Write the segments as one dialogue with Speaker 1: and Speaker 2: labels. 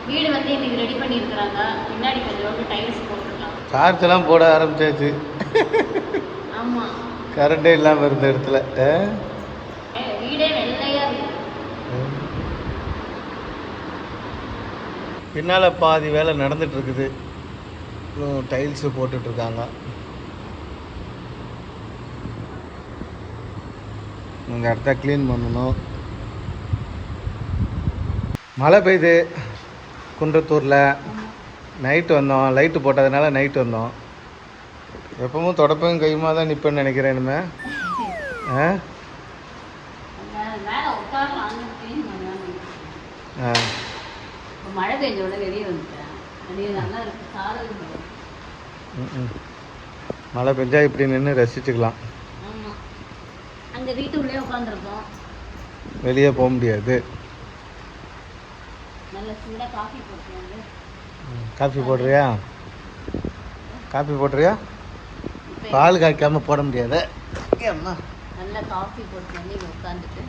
Speaker 1: வீடு வந்து இன்னைக்கு ரெடி பண்ணியிருக்கிறாங்க. பின்னாடி கொஞ்சம் டைல்ஸ் போட்டுருக்கலாம்.
Speaker 2: சார்ஜ் எல்லாம் போட ஆரம்பிச்சாச்சு.
Speaker 1: ஆமா,
Speaker 2: கரண்டே இல்லாமல் இருந்த இடத்துல
Speaker 1: வீடே வெள்ளையா இருக்கு.
Speaker 2: பின்னால் பாதி வேலை நடந்துட்டு இருக்குது. இன்னும் டைல்ஸு போட்டுட்ருக்காங்க. இந்த இடத்த க்ளீன் பண்ணணும். மழை பெய்யுது குன்றத்தூரில். நைட்டு வந்தோம், லைட்டு போட்டதுனால நைட்டு வந்தோம். எப்பவும் தொடப்பையும் கையுமா தான் நிற்பேன்னு நினைக்கிறேன். இனிமே
Speaker 1: மழை பெஞ்சோட வெளியே வந்துட்டேன். நல்லா இருக்கு, சாரல்
Speaker 2: மழை பெஞ்சா இப்படி நின்று ரசிச்சுக்கலாம்.
Speaker 1: ஆமாம், அங்கே வீட்டு உள்ளே உட்காந்துருக்கோம்,
Speaker 2: வெளியே போக முடியாது.
Speaker 1: நல்ல சூடாக காஃபி போட்டுருவாங்க.
Speaker 2: காஃபி போடுறியா? காஃபி போடுறியா? பால் காய்க்காமல் போட முடியாது. அம்மா
Speaker 1: நல்ல காஃபி போட்டு வந்து இங்கே உட்காந்துட்டு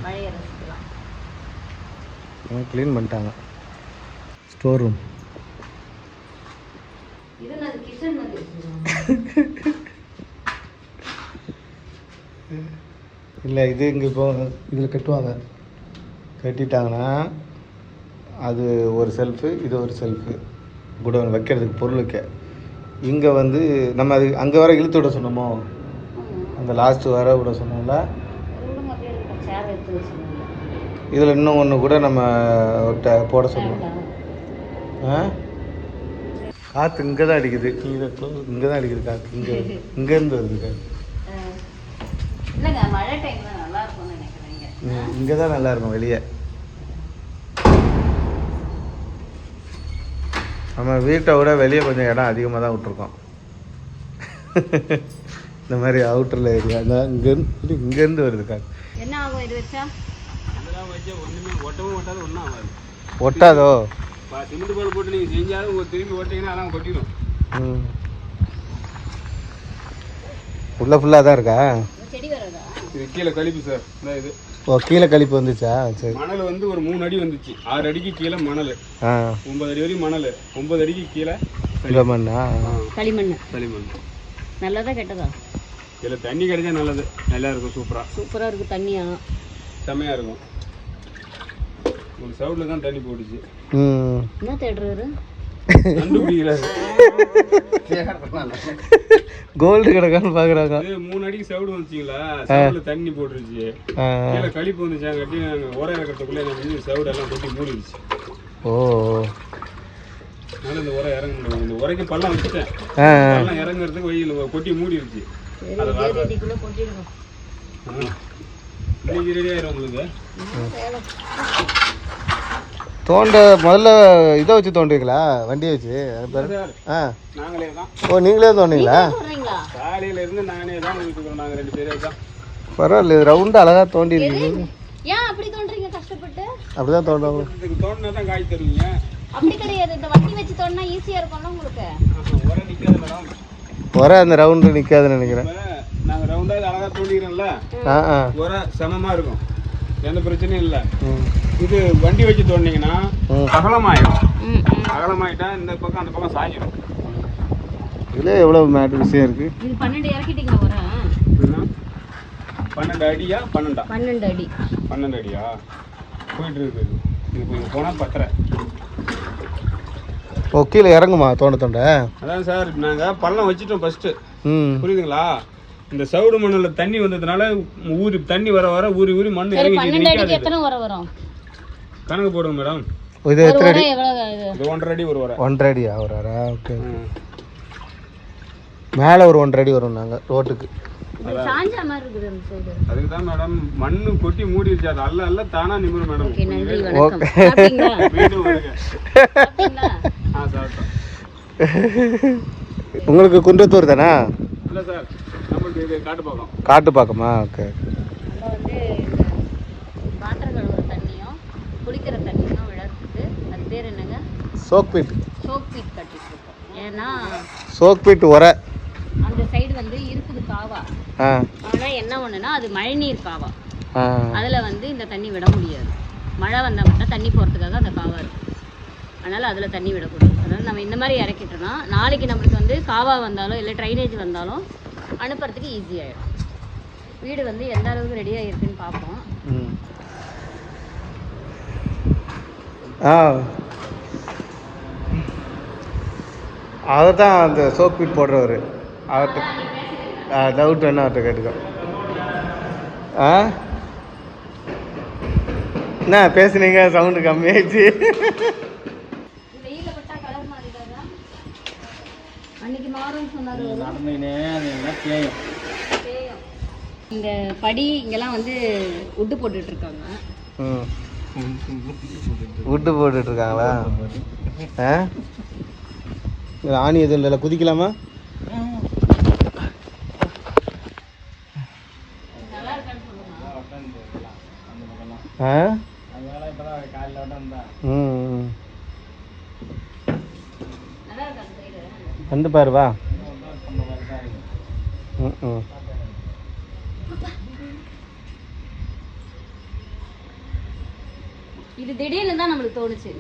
Speaker 1: மழையை ரசிக்கலாம்.
Speaker 2: க்ளீன் பண்ணிட்டாங்க ஸ்டோர் ரூம்.
Speaker 1: இது நான் கிச்சன் வந்து
Speaker 2: இல்லை, இது இங்கே இப்போ இதில் கட்டுவாங்க. கட்டிட்டாங்கன்னா அது ஒரு செல்ஃபு, இது ஒரு செல்ஃபு. குடோன் வைக்கிறதுக்கு பொருள் வைக்க. இங்கே வந்து நம்ம அது அங்கே வர இழுத்து விட சொன்னோமோ, அந்த லாஸ்ட்டு வர விட சொன்னோம்ல. இதில் இன்னும் ஒன்று கூட நம்ம போட சொன்னோம். காற்று இங்கே தான் அடிக்குது. கீழே இங்கே தான் அடிக்குது காற்று. இங்கேருந்து வருது காற்று. இங்கே தான் நல்லா இருக்கும். வெளியே நம்ம வீட்டை விட வெளியே கொஞ்சம் இடம் அதிகமாக தான் விட்ருக்கோம். இந்த மாதிரி அவுட்டரில் ஏரியா தான். இங்கேருந்து வருது காற்று.
Speaker 1: என்ன ஆகும் இது வச்சா?
Speaker 2: ஒட்டாதோ?
Speaker 3: சிமெண்ட் பால் போட்டு நீங்கள் செஞ்சாலும் திரும்பி ஓட்டிங்கன்னா அதெல்லாம் கொட்டிடும்.
Speaker 2: உள்ள ஃபுல்லாக தான் இருக்கா?
Speaker 1: செடி வரதா?
Speaker 3: இது கீழே கழிப்பு சார். இது
Speaker 2: ஓ, கீழே கழிப்பு வந்துச்சா? சரி.
Speaker 3: மணல் வந்து ஒரு 3 அடி வந்துச்சு. 6 அடிக்கு கீழே மணல். 9 அடி வரையும் மணல். 9 அடிக்கு கீழே
Speaker 2: களிமண்ணா?
Speaker 1: களிமண்.
Speaker 3: களிமண்
Speaker 1: நல்லதா கெட்டதா?
Speaker 3: இதில் தண்ணி கிடைச்சா நல்லது. நல்லா இருக்கும்.
Speaker 1: சூப்பராக இருக்குது. தண்ணியா
Speaker 3: செம்மையாக இருக்கும். ஒரு சவுடில் தான் தண்ணி போட்டுச்சு.
Speaker 1: என்ன தேடுறாரு?
Speaker 2: கோல்டு கிடக்கான்னு பாக்குறாங்க.
Speaker 3: 3 அடிக்கு சவுடு வந்துச்சிங்களா, சவுடுல தண்ணி போட்டுருச்சு. கீழே கழிப்பு வந்துச்சாங்க. கட்டி நாங்கள் உரம் இறக்கிறதுக்குள்ளே எனக்கு சவுடு எல்லாம் கொட்டி மூடிடுச்சு.
Speaker 2: ஓ,
Speaker 3: அதனால இந்த உரம் இறங்க முடியும். இந்த உரைக்கு பள்ளம் வச்சுட்டேன். பள்ளம் இறங்குறதுக்கு வெயில் கொட்டி மூடிடுச்சு. இன்னைக்கு ரெடி ஆயிரும் உங்களுக்கு.
Speaker 2: தோண்ட முதல்ல இதை வச்சு தோண்டுவீங்களா? வண்டியை வச்சு?
Speaker 3: நாங்களே தான்.
Speaker 2: ஓ, நீங்களே தோண்டிங்களா?
Speaker 3: காலையில இருந்து நானே தான் இருக்கிறோம். நாங்கள் 2 பேரே தான்.
Speaker 2: பரவாயில்ல, ரவுண்டா அழகா தோண்டி இருக்கீங்க.
Speaker 1: ஏன் அப்படி தோன்றீங்க கஷ்டப்பட்டு?
Speaker 2: அப்படிதான் தோண்டுவாங்க.
Speaker 3: இதுக்கு தோண்டினா தான் காய் தருவீங்க.
Speaker 1: அப்படி கிடையாது, இந்த வண்டி வச்சு தோண்டினா ஈஸியா இருக்கும்ல உங்களுக்கு.
Speaker 3: உரை நிற்காது மேடம்.
Speaker 2: உரை அந்த ரவுண்டு நிற்காதுன்னு நினைக்கிறேன்.
Speaker 3: நாங்கள் ரவுண்டாக அழகாக தோண்டிக்கிறோம்ல, உரை சமமாக இருக்கும். எந்த பிரச்சனையும் இல்லை. இது வண்டி வச்சு தோண்டிங்கன்னா அகலமாயிடும். அகலமாயிட்டா இந்த பக்கம் அந்த பக்கம் சாஞ்சிடும்.
Speaker 2: இதுல எவ்வளவு மேட் விஷயம் இருக்கு.
Speaker 1: இது 12 இறக்கிட்டீங்க வர.
Speaker 3: 12 அடியா? 12
Speaker 1: அடி.
Speaker 3: 12 அடியா போயிட்டு இருக்கு. இது கொஞ்சம் போனால் 10.
Speaker 2: ஓ, கீழே இறங்குமா தோண்ட?
Speaker 3: அதான் சார், நாங்கள் பள்ளம் வச்சுட்டோம் ஃபர்ஸ்ட். புரியுதுங்களா? இந்த சவுடு மண்ணில் தண்ணி வந்ததுனால ஊறி தண்ணி வர வர ஊறி ஊறி மண் இறங்கி
Speaker 1: எத்தனை வர வரும்
Speaker 3: கணக்கு போடுங்க மேடம்.
Speaker 2: இது எத்தனை அடி?
Speaker 3: இது 1.5 அடி ஒரு வர.
Speaker 2: 1.5 அடியா ஒரு வர? ஓகே. மேலே ஒரு 1.5 அடி வரும். நாங்கள் ரோட்டுக்கு
Speaker 3: அதுக்கு தான் மேடம் மண்ணு கொட்டி மூடிடுச்சு. அது அல்ல தானா நிமிரும் மேடம்.
Speaker 2: உங்களுக்கு குன்றத்தூர் தானே?
Speaker 3: இல்லை சார், நம்மளுக்கு இது காட்டுப்பாக்கம்.
Speaker 2: காட்டுப்பாக்கமா? ஓகே.
Speaker 1: குளிக்கிற தண்ணியும் விளக்குது. அது பேர் என்னங்க?
Speaker 2: Choke beat.
Speaker 1: சோக் பீட் கட்டிட்டு இருக்கோம். ஏன்னா
Speaker 2: சோக் பீட் உரை
Speaker 1: அந்த சைடு வந்து இருக்குது காவா. ஆனால் என்ன ஒண்ணுன்னா அது மழைநீர் காவா. அதில் வந்து இந்த தண்ணி விட முடியாது. மழை வந்தால் மட்டும் தண்ணி போகிறதுக்காக அந்த காவா இருக்கு. அதனால் அதில் தண்ணி விடக்கூடாது. அதனால் நம்ம இந்த மாதிரி இறக்கிட்டோம்னா நாளைக்கு நம்மளுக்கு வந்து காவா வந்தாலும் இல்லை ட்ரைனேஜ் வந்தாலும் அனுப்புறதுக்கு ஈஸியாகிடும். வீடு வந்து எந்த அளவுக்கு ரெடியாக இருக்குன்னு பார்ப்போம்.
Speaker 2: அவர் தான் அந்த சோப் பீட் போடுறவர். அவர்கிட்ட டவுட் வேணா அவர்கிட்ட கேட்டுக்கோ. என்ன பேசுனீங்க? சவுண்டு கம்மியாயிடுச்சு.
Speaker 1: இந்த படி இங்கெல்லாம் வந்து உட்டு போட்டுட்டு இருக்காங்க.
Speaker 2: உட்டு போட்டுட்டு இருக்காங்களா? ஆணி எதுவும் இல்லை, குதிக்கலாமா? வந்து பாருவா.
Speaker 1: இது திடீர்னு தான் நம்மளுக்கு தோணுச்சு,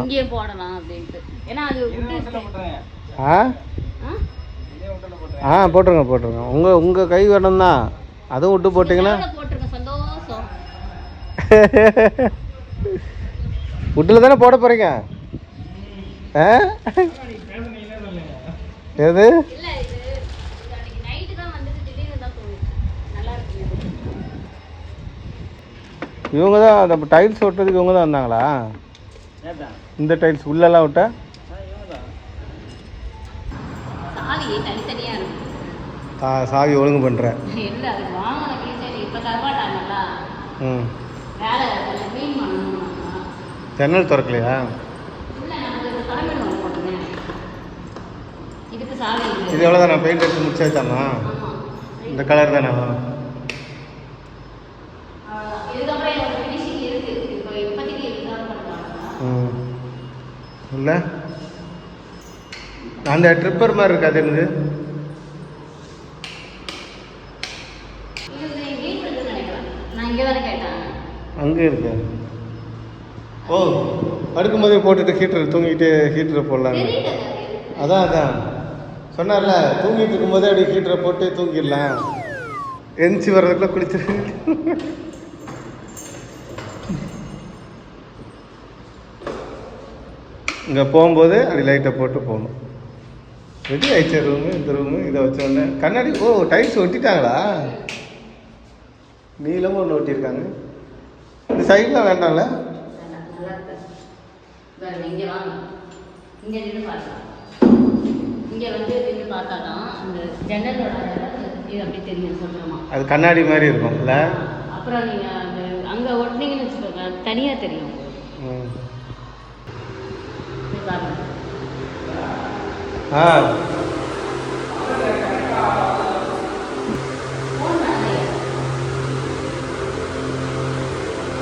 Speaker 1: இங்கேயே போடலாம் அப்படின்ட்டு. ஏன்னா அது
Speaker 2: போட்டுருங்க போட்டுருங்க. உங்கள் கை வேணும் தான், அதுவும் விட்டு போட்டிங்கன்னா
Speaker 1: போட்டுருங்க. சந்தோஷம்.
Speaker 2: விட்டில் தானே போட போகிறீங்க? எது இவங்க தான் அந்த டைல்ஸ் ஒட்டுறதுக்கு இவங்க தான் வந்தாங்களா? இந்த டைல்ஸ் உள்ளெல்லாம் விட்டா சாவி ஒழுங்கு பண்ணுறேன். ஜன்னல் திறக்கலையா? இது எவ்வளோ தானே பெயிண்ட் எடுத்து முடிச்சாச்சாமா? இந்த கலர் தானே? இல்லை அந்த ட்ரிப்பர் மாதிரி இருக்கு, அது என்னது? அங்கே இருக்கு. ஓ, அடுக்கும்போதே போட்டுட்டு ஹீட்டர் தூங்கிட்டு ஹீட்டரை போடலாம். அதான் சொன்னார்ல, தூங்கிட்டு இருக்கும்போதே அப்படியே ஹீட்டரை போட்டு தூங்கிடலாம், எந்திச்சு வர்றதுக்குள்ள குளிச்சிரு. இங்கே போகும்போது அப்படி லைட்டை போட்டு போகணும். ரெடி ஆயிடுச்சு ரூமு. இந்த ரூமு இதை வச்சோடனே கண்ணாடி. ஓ, டைல்ஸ் ஒட்டிட்டாங்களா? நீளமும் ஒன்று ஒட்டியிருக்காங்க. இந்த சைட்லாம் வேண்டாம்ல? அது கண்ணாடி மாதிரி இருக்கும்ல.
Speaker 1: அப்புறம் நீங்கள் அங்கே ஒட்டினீங்கன்னு வச்சுக்கோங்க, தனியாக தெரியும்.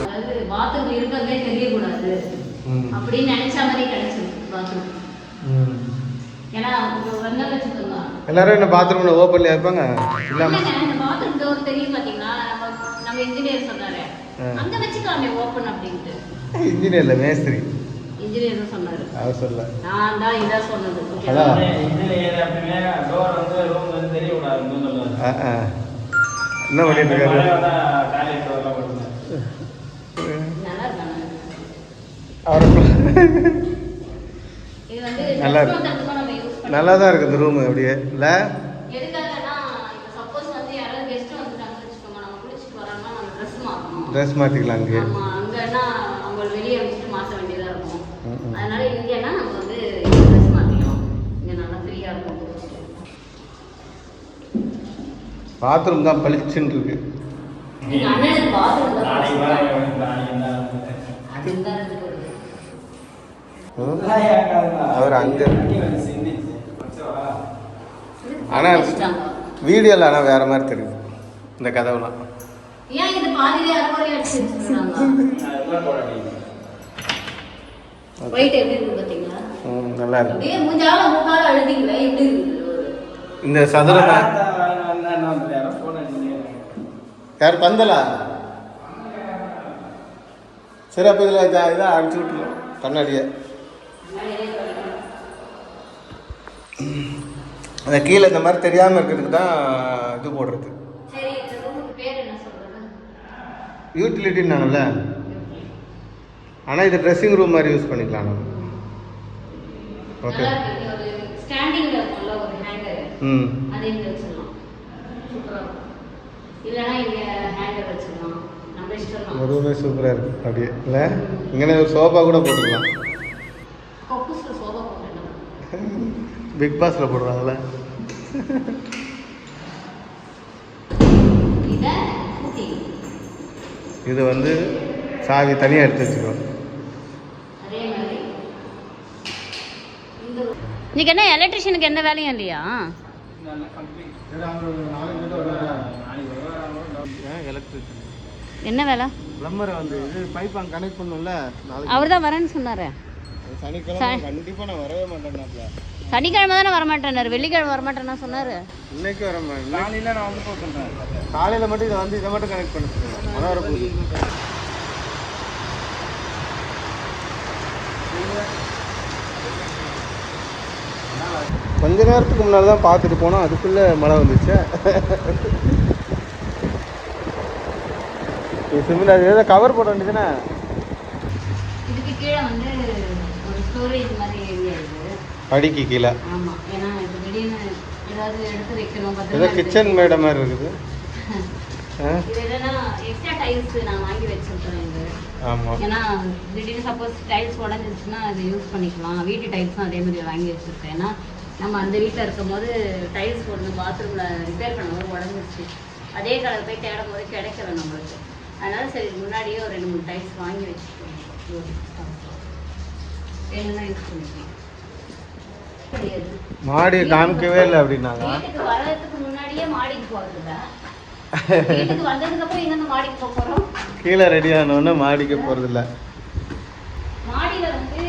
Speaker 1: அதாவது பாத்ரூம் இருக்கிறதே தெரியக்கூடாது அப்படின்னு நினைச்ச மாதிரி கிடைச்சிருக்கு பாத்ரூம். ஏன்னா வந்தா வச்சுக்கோங்க,
Speaker 2: எல்லாரும் என்ன பாத்ரூம்ல ஓப்பன்ல இருப்பாங்க.
Speaker 1: இல்லாம இந்த பாத்ரூம் டோர் தெரியும் பாத்தீங்களா? நம்ம இன்ஜினியர் சொன்னாரு அங்க வச்சுக்கலாமே ஓப்பன் அப்படின்ட்டு.
Speaker 2: இன்ஜினியர் இல்ல, மேஸ்திரி.
Speaker 1: இன்ஜினியர் தான் சொன்னாரு,
Speaker 2: அவர் சொல்ல.
Speaker 1: நான் தான் இத சொன்னது.
Speaker 2: ஹலோ,
Speaker 3: இன்ஜினியர் அப்படியே டோர் வந்து ரூம் வந்து தெரிய கூடாதுன்னு சொல்லுவாங்க.
Speaker 2: என்ன பண்ணிட்டு இருக்காரு?
Speaker 3: டாய்லெட் டோர்லாம் போடுங்க.
Speaker 1: நல்லா இருக்காங்க.
Speaker 2: அவர்
Speaker 1: இது வந்து
Speaker 2: நல்லா இருக்கு, நல்லா தான் இருக்கு இந்த ரூம் அப்படியே இல்ல.
Speaker 1: எதுக்காகனா இப்போ சப்போஸ் வந்து யாராவது கெஸ்ட் வந்துட்டாங்கன்னு வெச்சுக்கோங்க, நம்ம குளிச்சிட்டு வரோம்னா நம்ம Dress மாத்தணும்.
Speaker 2: Dress மாத்திக்கலாம் அங்க.
Speaker 1: ஆமா, அங்கனா அவங்க வெளிய வச்சிட்டு மாத்த வேண்டியதா இருக்கும். அதனால இங்கனா நம்ம வந்து Dress மாத்திக்கலாம். இங்க நல்லா ஃப்ரீயா இருக்கும்.
Speaker 2: பாத்ரூம் தான் பளிச்சுன்னு இருக்கு.
Speaker 1: நீங்க அண்ணனுக்கு பாத்ரூம் தான்
Speaker 3: நாளைக்கு
Speaker 2: அவர் அங்க. ஆனால் வீடியோவில் ஆனால் வேற மாதிரி தெரியுது இந்த கதவுலாம்.
Speaker 1: ஏன் இது பாதியிலே அரைக்குறை அடிச்சு வச்சிருக்காங்க? ஒயிட் எப்படி இருக்கு பாத்தீங்களா?
Speaker 2: நல்லா இருக்கு.
Speaker 1: அப்படியே மூஞ்சால மூக்கால அழுதிங்களே, எப்படி இருக்கு
Speaker 2: இந்த சதுரமா? யார் பந்தலா? சரி, அப்போ இதில் இதாக அடிச்சு விட்டுருவோம் கண்ணாடியை. அந்த கீழே இந்த மாதிரி தெரியாமல் இருக்கிறதுக்கு தான் இது போடுறது.
Speaker 1: சரி, இந்த ரூமுக்கு பேர் என்ன சொல்றது?
Speaker 2: யூட்டிலிட்டின்னாங்கல்ல. ஆனால் இது ட்ரெஸ்ஸிங் ரூம் மாதிரி யூஸ் பண்ணிக்கலாம் நம்ம. ஓகே.
Speaker 1: ஒரு ஸ்டாண்டிங்ல இருக்கும்ல ஒரு ஹேங்கர். அதை இங்க வச்சிடலாம். சூப்பரா இருக்கும். இல்லைன்னா இங்க ஹேங்கர் வச்சிடலாம். நம்ம இஷ்டம்.
Speaker 2: ரூமே சூப்பராக இருக்கு அப்படியே இல்லை. இங்கே ஒரு சோஃபா கூட போட்டுக்கலாம்.
Speaker 1: கக்கூஸ்ல சோஃபா போட்டுக்கலாம்.
Speaker 2: பிக் பாஸ்ல போடுறாங்கல்ல. இது வந்து சாவி தனியாக எடுத்து வச்சுக்கோ.
Speaker 1: இன்னைக்கு என்ன எலக்ட்ரிஷியனுக்கு எந்த வேலையும் இல்லையா? என்ன வேலை?
Speaker 2: பிளம்பரை வந்து இது பைப் அங்கே கனெக்ட் பண்ணும்ல.
Speaker 1: அவர் தான் வரேன்னு சொன்னாரு.
Speaker 2: சனிக்கிழமை கண்டிப்பாக நான் வரவே மாட்டேன்னாப்ல.
Speaker 1: சனிக்கிழமை தானே வரமாட்டேன்னாரு, வெள்ளிக்கிழமை வரமாட்டேன்னா சொன்னாரு.
Speaker 2: இன்னைக்கு வர காலையில் நான் வந்து போட்டுறேன். காலையில் மட்டும் இதை வந்து இதை மட்டும் கனெக்ட் பண்ண சொல்லுங்கள். மழை வரப்போகுது. கொஞ்ச நேரத்துக்கு முன்னாடி தான் பார்த்துட்டு போனோம், அதுக்குள்ளே மழை வந்துச்சு. சிமெண்ட் அது ஏதாவது கவர் போட வேண்டியதுதானே?
Speaker 1: இதுக்கு கீழே வந்து ஒரு ஸ்டோரேஜ் மாதிரி ஏரியா இருக்குது.
Speaker 2: படிக்கு கீழே.
Speaker 1: ஆமாம், ஏன்னா இப்போ திடீர்னு ஏதாவது எடுத்து வைக்கணும்.
Speaker 2: ஏதோ கிச்சன் மேடை மாதிரி இருக்குது.
Speaker 1: இது என்னன்னா எக்ஸ்ட்ரா டைல்ஸ் நான் வாங்கி வச்சிருக்கேன் இது.
Speaker 2: ஆமாம்.
Speaker 1: ஏன்னா திடீர்னு சப்போஸ் டைல்ஸ் உடஞ்சிருச்சுன்னா அதை யூஸ் பண்ணிக்கலாம். வீட்டு டைல்ஸும் அதே மாதிரி வாங்கி வச்சுருக்கேன். ஏன்னா நம்ம அந்த வீட்டில் இருக்கும் போது டைல்ஸ் போடணும், பாத்ரூமில் ரிப்பேர் பண்ணும்போது உடஞ்சிருச்சு. அதே கலர் போய் தேடும் போது கிடைக்கல நம்மளுக்கு. அதனால சரி முன்னாடியே ஒரு 2-3 டைல்ஸ் வாங்கி வச்சுக்கோங்க. வேணும்னா யூஸ் பண்ணிக்கலாம்.
Speaker 2: மாடி காமிக்கவே இல்லை அப்படின்னாங்க.
Speaker 1: வீட்டுக்கு வர்றதுக்கு முன்னாடியே மாடிக்கு போகிறதில்ல, வீட்டுக்கு வந்ததுக்கு அப்புறம் எங்க மாடிக்கு போக போகிறோம்.
Speaker 2: கீழே ரெடி ஆனோடனே மாடிக்கு போகிறதில்ல.
Speaker 1: மாடியில் வந்து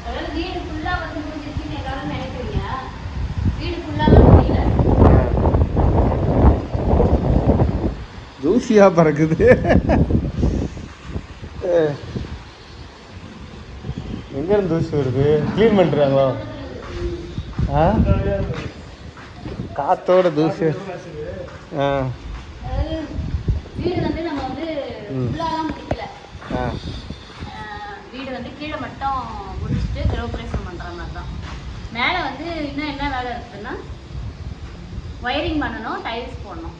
Speaker 1: அதாவது வீடு ஃபுல்லாக வந்து முடிஞ்சிருச்சுன்னு எல்லாரும் நினைக்கிறீங்க. வீடு ஃபுல்லாக முடியல,
Speaker 2: தூசியா பறக்குது. எங்கேருந்து தூசி வருது? க்ளீன் பண்ணுறாங்களோ? காத்தோட தூசி.
Speaker 1: வீடு வந்து நம்ம வந்து ஃபுல்லாலாம் முடிக்கல. வீடு வந்து கீழே மட்டும் முடிச்சுட்டு கிரகப்பிரவேசம் பண்ணுற மாதிரி தான். மேலே வந்து இன்னும் என்ன வேலை இருக்குதுன்னா ஒயரிங் பண்ணணும், டைல்ஸ் போடணும்,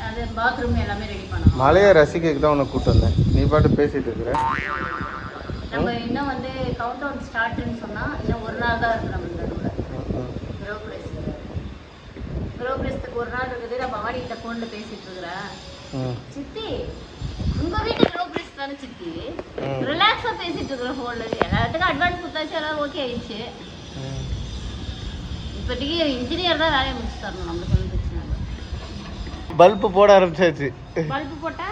Speaker 1: அது பாத்ரூம் எல்லாமே ரெடி பண்ணணும்.
Speaker 2: மழையை ரசிக்க தான் உனக்கு கூப்பிட்டு வந்தேன், நீ பாட்டு பேசிட்டு இருக்கிற.
Speaker 1: நம்ம இன்னும் வந்து கவுண்ட் டவுன் ஸ்டார்ட்னு சொன்னால் இன்னும் ஒரு நாள் தான் இருக்குது. நம்ம இந்த நடுவில் கிரகப்பிரவேசத்துக்கு ஒரு நாள் இருக்குது. நம்ம ஆடிட்ட ஃபோனில் பேசிட்டு இருக்கிறேன். சித்தி உங்க வீட்டு கிரகப்பிரவேசம் தானே சித்தி? ரிலாக்ஸாக பேசிட்டு இருக்கிற ஃபோனில். எல்லாத்துக்கும் அட்வான்ஸ் கொடுத்தாச்சு, எல்லாம் ஓகே ஆயிடுச்சு. இப்போதைக்கு இன்ஜினியர் தான் வேலையை முடிச்சு தரணும். நம்மளுக்கு வந்து பிரச்சனை இல்லை.
Speaker 2: பல்பு போட ஆரம்பிச்சாச்சு.
Speaker 1: பல்பு போட்டா?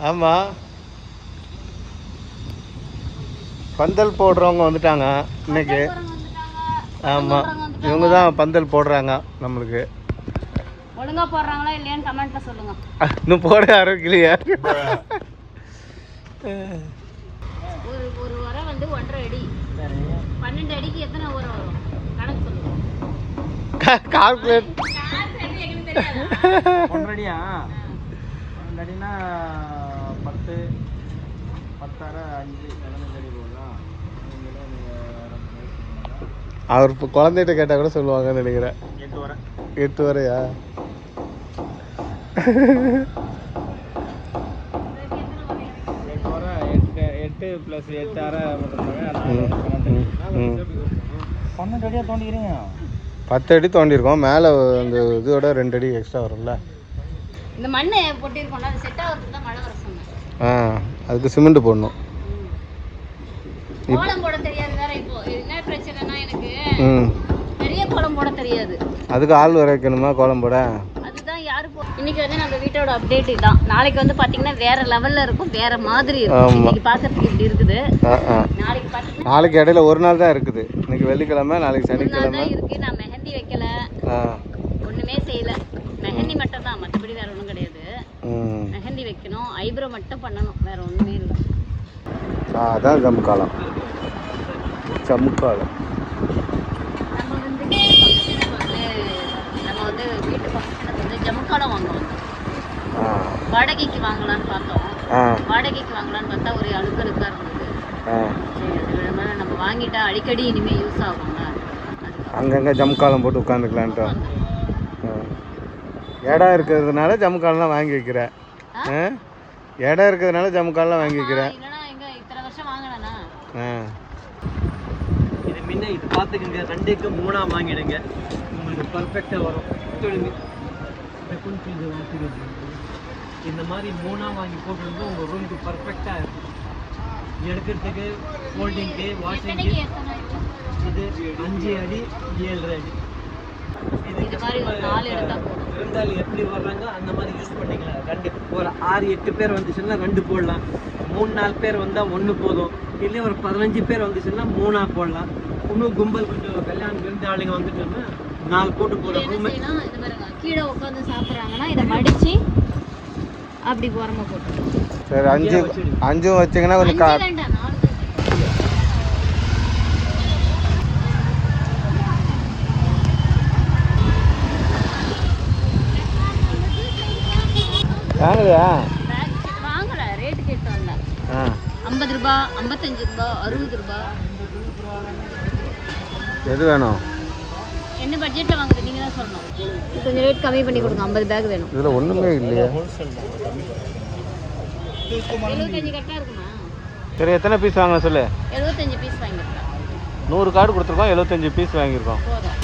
Speaker 1: ஆமாம்,
Speaker 2: பந்தல் போடுறவங்க வந்துட்டாங்க இன்னைக்கு. ஆமாம், இவங்க தான் பந்தல் போடுறாங்க நம்மளுக்கு.
Speaker 1: ஒழுங்கா போடுறாங்களா இல்லையான்னு கமெண்ட்ல சொல்லுங்க.
Speaker 2: இன்னும் போட ஆரம்பிக்கலையா?
Speaker 1: ஒரு உரம் வந்து 1.5 அடி, 12 அடிக்கு எத்தனை உரம் வரும் கணக்கு சொல்லுங்க.
Speaker 2: கால்குலேட்.
Speaker 3: 1 அடியா? 1 அடினா 10 10 5 11 அடி போடலாம்.
Speaker 2: அவர் இப்போ குழந்தைகிட்ட கேட்டால் கூட சொல்லுவாங்கன்னு நினைக்கிறேன். 8 வரையா?
Speaker 3: 8 + 8 அரை 12 அடியாக தோண்டிக்கிறீங்க.
Speaker 2: 10 அடி தோண்டியிருக்கோம். மேலே அந்த இதோட 2 அடி எக்ஸ்ட்ரா வரும்ல.
Speaker 1: இந்த மண்ணை போட்டிருக்கோம்ல, அது செட் ஆகிறதுக்கு தான் மழை வர சொன்னேன்.
Speaker 2: அதுக்கு சிமெண்ட் போடணும்.
Speaker 1: கோலம் போட தெரியாது வேற. இப்போ என்ன பிரச்சனைனா எனக்கு பெரிய கோலம் போட தெரியாது.
Speaker 2: அதுக்கு ஆள் வர வைக்கணுமா கோலம் போட? அதுதான்
Speaker 1: யாரு இன்னைக்கு வந்து நம்ம வீட்டோட அப்டேட் தான். நாளைக்கு வந்து பாத்தீங்கன்னா வேற லெவல்ல இருக்கும், வேற மாதிரி இருக்கும். இன்னைக்கு பார்க்கிறதுக்கு இப்படி இருக்குது. நாளைக்கு பாத்தீங்கன்னா
Speaker 2: நாளைக்கு இடையில ஒரு நாள் தான் இருக்குது. இன்னைக்கு வெள்ளிக்கிழமை, நாளைக்கு சனிக்கிழமை
Speaker 1: இருக்கு. நான் மெஹந்தி வைக்கல, ஒண்ணுமே செய்யல. மெஹந்தி மட்டும் தான், மற்றபடி வேற ஒன்றும் கிடையாது. மெஹந்தி வைக்கணும், ஐப்ரோ மட்டும் பண்ணணும், வேற ஒண்ணுமே இல்லை.
Speaker 2: அதான் நம்ம காலம். ஜமுக்காலம்.
Speaker 1: நம்ம வந்து வீட்டு ஃபங்க்ஷனுக்கு வந்து ஜமுக்காலம் வாங்குவோம். வாடகைக்கு வாங்கலான்னு பார்த்தோம். வாடகைக்கு வாங்கலான்னு பார்த்தா ஒரு அழுக்கழுக்கா இருந்தது. சரி அது விடமான நம்ம வாங்கிட்டா அடிக்கடி இனிமேல் யூஸ் ஆகும்ல.
Speaker 2: அங்கங்கே ஜமுக்காலம் போட்டு உட்காந்துக்கலான்ட்டு இடம் இருக்கிறதுனால ஜமுக்காலம்லாம் வாங்கி வைக்கிறேன். இடம் இருக்கிறதுனால ஜமுக்காலம்லாம் வாங்கி வைக்கிறேன்.
Speaker 1: இல்லைன்னா எங்க இத்தனை வருஷம் வாங்கினேண்ணா.
Speaker 4: இது முன்ன இது பார்த்துக்குங்க, 2க்கு 3 வாங்கிடுங்க, உங்களுக்கு பர்ஃபெக்டாக வரும். இந்த மாதிரி 3 வாங்கி போட்டுருந்து உங்கள் ரூமுக்கு பர்ஃபெக்டாக இருக்கும். எடுக்கிறதுக்கு ஃபோல்டிங்க்கு வாஷிங்க்கு இது 5 அடி 7 அடி.
Speaker 1: இது மாதிரி ஒரு 4 எடுத்தா போதும்.
Speaker 4: இருந்தாலும் எப்படி வர்றாங்க அந்த மாதிரி யூஸ் பண்ணிக்கலாம். 2 ஒரு 6-8 பேர் வந்துச்சுன்னா 2 போடலாம். 3-4 பேர் வந்தால் 1 போதும். இல்லை ஒரு 15 பேர் வந்துச்சுன்னா 3 போடலாம். இன்னும் கும்பல் கொஞ்சம் கல்யாணம் விருந்தாளிங்க வந்துட்டோம்னா 4 போட்டு போகிறோம்.
Speaker 1: இது பாருங்க, கீழே உட்காந்து சாப்பிட்றாங்கன்னா இதை மடிச்சு அப்படி போறமா போட்டு.
Speaker 2: சரி 5 வச்சிங்கன்னா கொஞ்சம்
Speaker 1: வேண்டாம், 4
Speaker 2: வாங்கலையா?
Speaker 1: வாங்கல, ரேட்டு கேட்டோம்ல. 50 ரூபாய், 55 ரூபாய், 60 ரூபாய்.
Speaker 2: எது வேணும்?
Speaker 1: என்ன பட்ஜெட்ல வாங்குறது நீங்க தான் சொல்லணும். கொஞ்சம் ரேட் கம்மி பண்ணி கொடுங்க. 50 பேக் வேணும்.
Speaker 2: இதில் ஒன்றுமே இல்லையா?
Speaker 1: 75 கரெக்டாக இருக்குமா?
Speaker 2: சரி எத்தனை பீஸ் வாங்க சொல்லு.
Speaker 1: 75 பீஸ் வாங்கிருக்கேன்.
Speaker 2: 100 கார்டு கொடுத்துருக்கோம், 75 பீஸ் வாங்கியிருக்கோம்.
Speaker 1: போதும்.